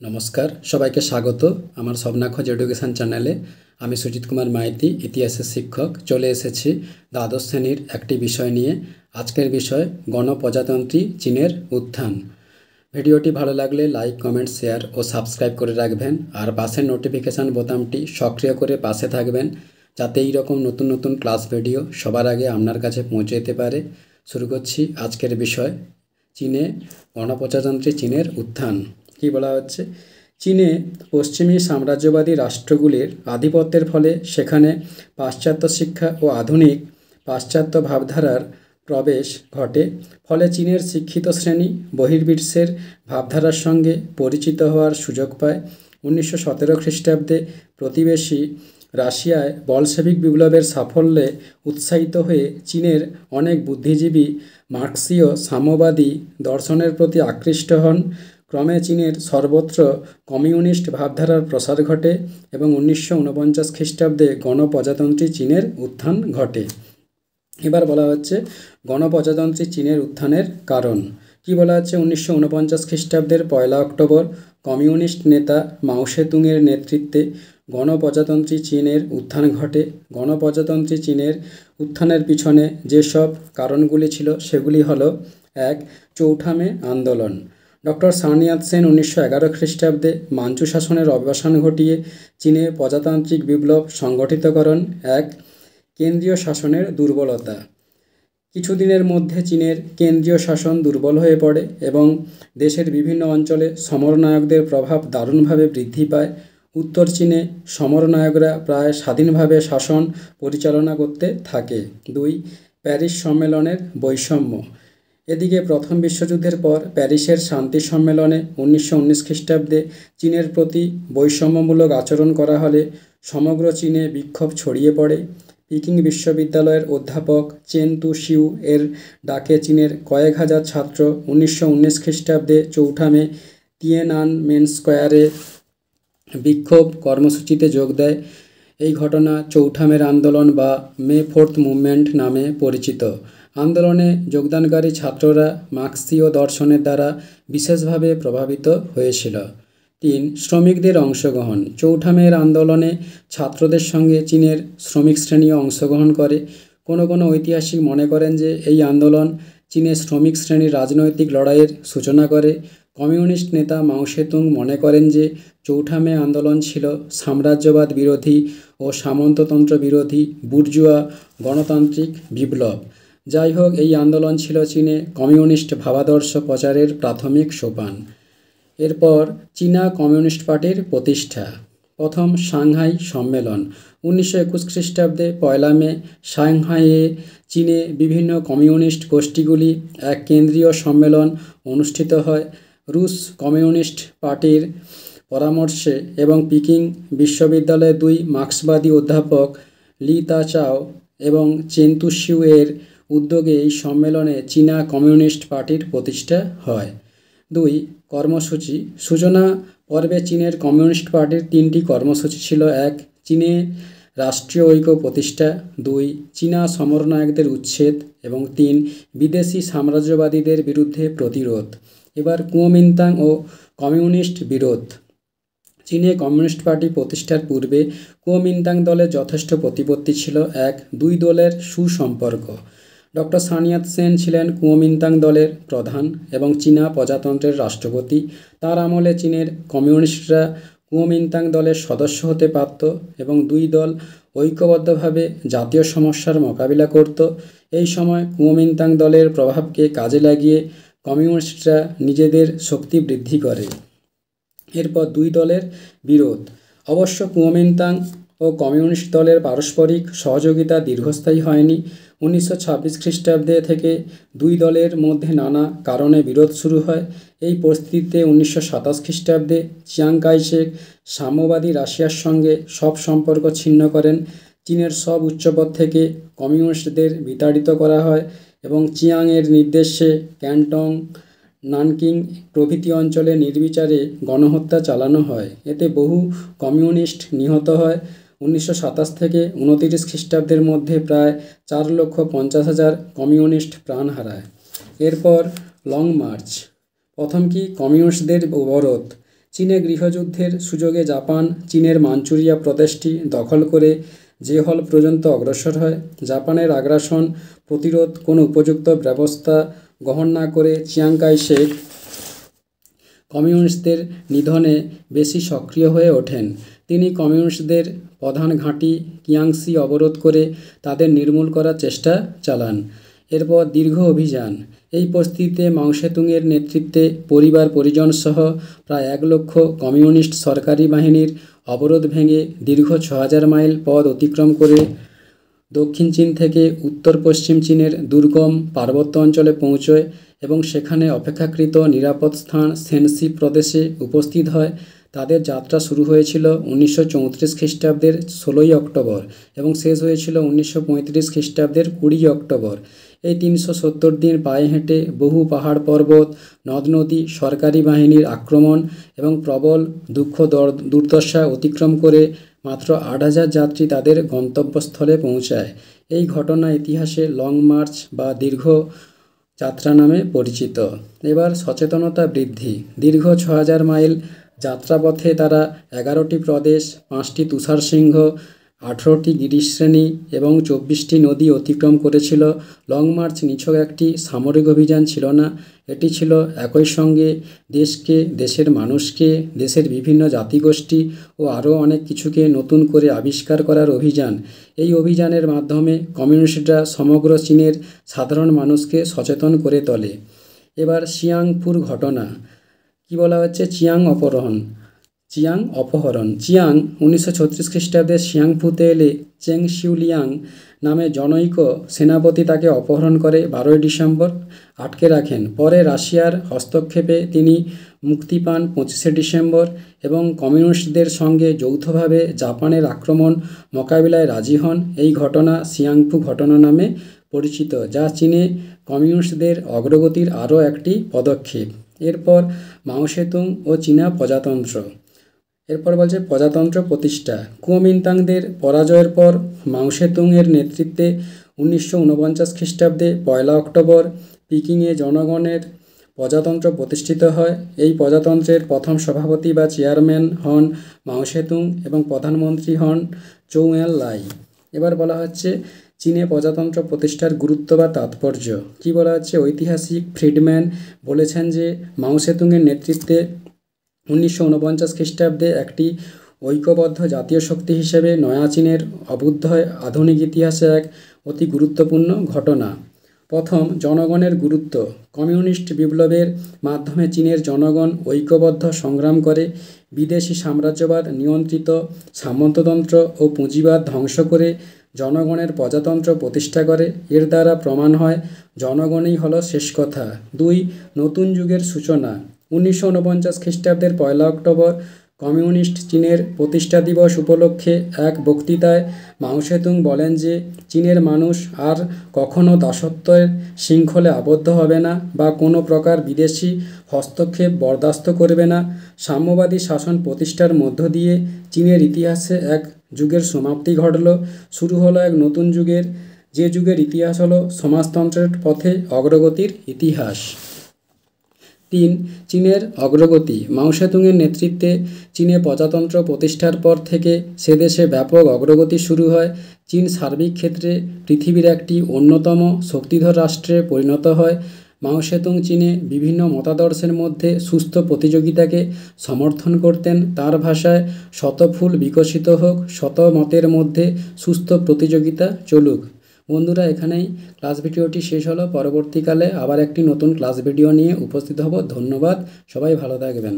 নমস্কার, সবাইকে স্বাগত আমার স্বপ্নাখোঁজ এডুকেশন চ্যানেলে। আমি সুজিত কুমার মাইতি, ইতিহাসের শিক্ষক। চলে এসেছি দ্বাদশ শ্রেণীর একটি বিষয় নিয়ে। আজকের বিষয় গণপ্রজাতন্ত্রী চীনের উত্থান। ভিডিওটি ভালো লাগলে লাইক, কমেন্ট, শেয়ার ও সাবস্ক্রাইব করে রাখবেন। আর পাশের নোটিফিকেশান বোতামটি সক্রিয় করে পাশে থাকবেন, যাতে এই রকম নতুন নতুন ক্লাস ভিডিও সবার আগে আপনার কাছে পৌঁছে যেতে পারে। শুরু করছি আজকের বিষয়, চীনে গণপ্রজাতন্ত্রী চীনের উত্থান। কি বলা হচ্ছে, চীনে পশ্চিমী সাম্রাজ্যবাদী রাষ্ট্রগুলির আধিপত্যের ফলে সেখানে পাশ্চাত্য শিক্ষা ও আধুনিক পাশ্চাত্য ভাবধারার প্রবেশ ঘটে। ফলে চীনের শিক্ষিত শ্রেণী বহির্বিশ্বের ভাবধারার সঙ্গে পরিচিত হওয়ার সুযোগ পায়। 1917 খ্রিস্টাব্দে প্রতিবেশী রাশিয়ায় বলশেভিক বিপ্লবের সাফল্যে উৎসাহিত হয়ে চীনের অনেক বুদ্ধিজীবী মার্ক্সীয় সাম্যবাদী দর্শনের প্রতি আকৃষ্ট হন। ক্রমে চীনের সর্বত্র কমিউনিস্ট ভাবধারার প্রসার ঘটে এবং 1949 খ্রিস্টাব্দে গণপ্রজাতন্ত্রী চীনের উত্থান ঘটে। এবার বলা হচ্ছে গণপ্রজাতন্ত্রী চীনের উত্থানের কারণ। কি বলা হচ্ছে, 1949 খ্রিস্টাব্দের 1 অক্টোবর কমিউনিস্ট নেতা মাও সেতুংয়ের নেতৃত্বে গণপ্রজাতন্ত্রী চীনের উত্থান ঘটে। গণপ্রজাতন্ত্রী চীনের উত্থানের পিছনে যেসব কারণগুলি ছিল সেগুলি হলো: 1. চৌঠা মে আন্দোলন। ডক্টর সান ইয়াতসেন 1911 খ্রিস্টাব্দে মাঞ্চু শাসনের অবসান ঘটিয়ে চীনে প্রজাতান্ত্রিক বিপ্লব সংগঠিত করেন। 1. কেন্দ্রীয় শাসনের দুর্বলতা। কিছুদিনের মধ্যে চীনের কেন্দ্রীয় শাসন দুর্বল হয়ে পড়ে এবং দেশের বিভিন্ন অঞ্চলে সমরনায়কদের প্রভাব দারুণভাবে বৃদ্ধি পায়। উত্তর চীনে সমরনায়করা প্রায় স্বাধীনভাবে শাসন পরিচালনা করতে থাকে। 2. প্যারিস সম্মেলনের বৈষম্য। এদিকে প্রথম বিশ্বযুদ্ধের পর প্যারিসের শান্তি সম্মেলনে 1919 খ্রিস্টাব্দে চীনের প্রতি বৈষম্যমূলক আচরণ করা হলে সমগ্র চীনে বিক্ষোভ ছড়িয়ে পড়ে। পিকিং বিশ্ববিদ্যালয়ের অধ্যাপক চেন তু শিউ এর ডাকে চীনের কয়েক হাজার ছাত্র 1919 খ্রিস্টাব্দে চৌঠা মে তিয়েনানমেন স্কোয়ারে বিক্ষোভ কর্মসূচিতে যোগ দেয়। এই ঘটনা চৌঠা মের আন্দোলন বা মে 4th মুভমেন্ট নামে পরিচিত। আন্দোলনে যোগদানকারী ছাত্ররা মার্ক্সীয় দর্শনের দ্বারা বিশেষভাবে প্রভাবিত হয়েছিল। 3. শ্রমিকদের অংশগ্রহণ। চৌঠা মের আন্দোলনে ছাত্রদের সঙ্গে চীনের শ্রমিক শ্রেণীও অংশগ্রহণ করে। কোনো কোনো ঐতিহাসিক মনে করেন যে এই আন্দোলন চীনের শ্রমিক শ্রেণীর রাজনৈতিক লড়াইয়ের সূচনা করে। কমিউনিস্ট নেতা মাও সেতুং মনে করেন যে চৌঠা মে আন্দোলন ছিল সাম্রাজ্যবাদ বিরোধী ও সামন্ততন্ত্র বিরোধী বুর্জুয়া গণতান্ত্রিক বিপ্লব। যাই হোক, এই আন্দোলন ছিল চীনে কমিউনিস্ট ভাবাদর্শ প্রচারের প্রাথমিক সোপান। এরপর চীনা কমিউনিস্ট পার্টির প্রতিষ্ঠা। প্রথম সাংহাই সম্মেলন। 1921 খ্রিস্টাব্দে 1 মে সাংহাইয়ে চীনে বিভিন্ন কমিউনিস্ট গোষ্ঠীগুলি এক কেন্দ্রীয় সম্মেলন অনুষ্ঠিত হয়। রুশ কমিউনিস্ট পার্টির পরামর্শে এবং পিকিং বিশ্ববিদ্যালয়ের 2 মার্ক্সবাদী অধ্যাপক লি তা চাও এবং চেন তু শিউ এর উদ্যোগে এই সম্মেলনে চীনা কমিউনিস্ট পার্টির প্রতিষ্ঠা হয়। 2. কর্মসূচি। সূচনা পর্বে চীনের কমিউনিস্ট পার্টির 3টি কর্মসূচি ছিল: 1. চীনে রাষ্ট্রীয় ঐক্য প্রতিষ্ঠা। 2. চীনা সমরনায়কদের উচ্ছেদ এবং 3. বিদেশি সাম্রাজ্যবাদীদের বিরুদ্ধে প্রতিরোধ। এবার কুওমিন্তাং ও কমিউনিস্ট বিরোধ। চীনে কমিউনিস্ট পার্টি প্রতিষ্ঠার পূর্বে কুওমিন্তাং দলের যথেষ্ট প্রতিপত্তি ছিল। 1. দুই দলের সুসম্পর্ক। ডক্টর সান ইয়াতসেন ছিলেন কুওমিন্তাং দলের প্রধান এবং চীনা প্রজাতন্ত্রের রাষ্ট্রপতি। তার আমলে চীনের কমিউনিস্টরা কুওমিন্তাং দলের সদস্য হতে পারত এবং দুই দল ঐক্যবদ্ধভাবে জাতীয় সমস্যার মোকাবিলা করত। এই সময় কুওমিন্তাং দলের প্রভাবকে কাজে লাগিয়ে কমিউনিস্টরা নিজেদের শক্তি বৃদ্ধি করে। এরপর দুই দলের বিরোধ। অবশ্য কুওমিন্তাং ও কমিউনিস্ট দলের পারস্পরিক সহযোগিতা দীর্ঘস্থায়ী হয়নি। 1926 খ্রিস্টাব্দে থেকে দুই দলের মধ্যে নানা কারণে বিরোধ শুরু হয়। এই পরিস্থিতিতে 1927 খ্রিস্টাব্দে চিয়াং কাই শেক সাম্যবাদী রাশিয়ার সঙ্গে সব সম্পর্ক ছিন্ন করেন। চীনের সব উচ্চপদ থেকে কমিউনিস্টদের বিতাড়িত করা হয় এবং চিয়াং এর নির্দেশে ক্যান্টং, নানকিং প্রভৃতি অঞ্চলে নির্বিচারে গণহত্যা চালানো হয়। এতে বহু কমিউনিস্ট নিহত হয়। 1927 থেকে 29 খ্রিস্টাব্দের মধ্যে প্রায় 4,50,000 কমিউনিস্ট প্রাণ হারায়। এরপর লং মার্চ। প্রথম কি কমিউনিস্টদের অবরোধ। চীনে গৃহযুদ্ধের সুযোগে জাপান চীনের মাঞ্চুরিয়া প্রদেশটি দখল করে জেহল পর্যন্ত অগ্রসর হয়। জাপানের আগ্রাসন প্রতিরোধ কোনো উপযুক্ত ব্যবস্থা গ্রহণ না করে চিয়াং কাই শেক কমিউনিস্টদের নিধনে বেশি সক্রিয় হয়ে ওঠেন। তিনি কমিউনিস্টদের প্রধান ঘাঁটি কিয়াংসি অবরোধ করে তাদের নির্মূল করার চেষ্টা চালান। এরপর দীর্ঘ অভিযান। এই পরিস্থিতিতে মাও সেতুংয়ের নেতৃত্বে পরিবার পরিজন সহ প্রায় 1 লক্ষ কমিউনিস্ট সরকারি বাহিনীর অবরোধ ভেঙে দীর্ঘ 6000 মাইল পথ অতিক্রম করে দক্ষিণ চীন থেকে উত্তর পশ্চিম চীনের দুর্গম পার্বত্য অঞ্চলে পৌঁছয় এবং সেখানে অপেক্ষাকৃত নিরাপদ স্থান সেনসি প্রদেশে উপস্থিত হয়। তাদের যাত্রা শুরু হয়েছিল 1934 খ্রিস্টাব্দের 16ই অক্টোবর এবং শেষ হয়েছিল 1935 খ্রিস্টাব্দের 20 অক্টোবর। এই 370 দিন পায়ে হেঁটে বহু পাহাড় পর্বত, নদ নদী, সরকারি বাহিনীর আক্রমণ এবং প্রবল দুঃখ দুর্দশা অতিক্রম করে মাত্র 8000 যাত্রী তাদের গন্তব্যস্থলে পৌঁছায়। এই ঘটনা ইতিহাসে লং মার্চ বা দীর্ঘ যাত্রা নামে পরিচিত। এবার সচেতনতা বৃদ্ধি। দীর্ঘ 6000 মাইল যাত্রাপথে তারা 11টি প্রদেশ, 5টি তুষার সিংহ, 18টি গিরিশ্রেণী এবং 24টি নদী অতিক্রম করেছিল। লং মার্চ নিছক একটি সামরিক অভিযান ছিল না, এটি ছিল একই সঙ্গে দেশকে, দেশের মানুষকে, দেশের বিভিন্ন জাতিগোষ্ঠী ও আরও অনেক কিছুকে নতুন করে আবিষ্কার করার অভিযান। এই অভিযানের মাধ্যমে কমিউনিস্টরা সমগ্র চীনের সাধারণ মানুষকে সচেতন করে তোলে। এবার চিয়াংপুর ঘটনা। কি বলা হচ্ছে? চিয়াং অপহরণ। চিয়াং 1936 খ্রিস্টাব্দে চিয়াংপুতে এলে চেং শিউলিয়াং নামে জনৈক সেনাপতি তাকে অপহরণ করে 12ই ডিসেম্বর আটকে রাখেন। পরে রাশিয়ার হস্তক্ষেপে তিনি মুক্তি পান 25শে ডিসেম্বর এবং কমিউনিস্টদের সঙ্গে যৌথভাবে জাপানের আক্রমণ মোকাবিলায় রাজি হন। এই ঘটনা চিয়াংপু ঘটনা নামে পরিচিত, যা চীনে কমিউনিস্টদের অগ্রগতির আরও একটি পদক্ষেপ। এরপর মাও সেতুং ও চীনা প্রজাতন্ত্র। এরপর বলছে প্রজাতন্ত্র প্রতিষ্ঠা। কুওমিন্তাংদের পরাজয়ের পর মাও সেতুংয়ের নেতৃত্বে 1949 খ্রিস্টাব্দে 1 অক্টোবর পিকিংয়ে জনগণের প্রজাতন্ত্র প্রতিষ্ঠিত হয়। এই প্রজাতন্ত্রের প্রথম সভাপতি বা চেয়ারম্যান হন মাও সেতুং এবং প্রধানমন্ত্রী হন চৌ এন লাই। এবার বলা হচ্ছে চীনে প্রজাতন্ত্র প্রতিষ্ঠার গুরুত্ব বা তাৎপর্য। কি বলা হচ্ছে? ঐতিহাসিক ফ্রিডম্যান বলেছেন যে মাও সেতুংয়ের নেতৃত্বে 1949 খ্রিস্টাব্দে একটি ঐক্যবদ্ধ জাতীয় শক্তি হিসেবে নয়া চীনের অভ্যুদয় আধুনিক ইতিহাসে এক অতি গুরুত্বপূর্ণ ঘটনা। প্রথম, জনগণের গুরুত্ব। কমিউনিস্ট বিপ্লবের মাধ্যমে চীনের জনগণ ঐক্যবদ্ধ সংগ্রাম করে বিদেশি সাম্রাজ্যবাদ নিয়ন্ত্রিত সামন্ততন্ত্র ও পুঁজিবাদ ধ্বংস করে জনগণের প্রজাতন্ত্র প্রতিষ্ঠা করে। এর দ্বারা প্রমাণ হয় জনগণই হলো শেষ কথা। 2, নতুন যুগের সূচনা। 1949 খ্রিস্টাব্দের 1 অক্টোবর কমিউনিস্ট চীনের প্রতিষ্ঠা দিবস উপলক্ষে এক বক্তৃতায় মাও সেতুং বলেন যে চীনের মানুষ আর কখনো দাসত্বের শৃঙ্খলে আবদ্ধ হবে না বা কোনো প্রকার বিদেশি হস্তক্ষেপ বরদাস্ত করবে না। সাম্যবাদী শাসন প্রতিষ্ঠার মধ্য দিয়ে চীনের ইতিহাসে এক যুগের সমাপ্তি ঘটল, শুরু হলো এক নতুন যুগের, যে যুগের ইতিহাস হলো সমাজতন্ত্রের পথে অগ্রগতির ইতিহাস। 3, চীনের অগ্রগতি। মাও সেতুংয়ের নেতৃত্বে চীনে প্রজাতন্ত্র প্রতিষ্ঠার পর থেকে সে দেশে ব্যাপক অগ্রগতি শুরু হয়। চীন সার্বিক ক্ষেত্রে পৃথিবীর একটি অন্যতম শক্তিধর রাষ্ট্রে পরিণত হয়। মাও সেতুং চীনে বিভিন্ন মতাদর্শের মধ্যে সুস্থ প্রতিযোগিতাকে সমর্থন করতেন। তার ভাষায় শত ফুল বিকশিত হোক, শত মতের মধ্যে সুস্থ প্রতিযোগিতা চলুক। বন্ধুরা, এখানেই ক্লাস ভিডিওটি শেষ হলো। পরবর্তীকালে আবার একটি নতুন ক্লাস ভিডিও নিয়ে উপস্থিত হব। ধন্যবাদ, সবাই ভালো থাকবেন।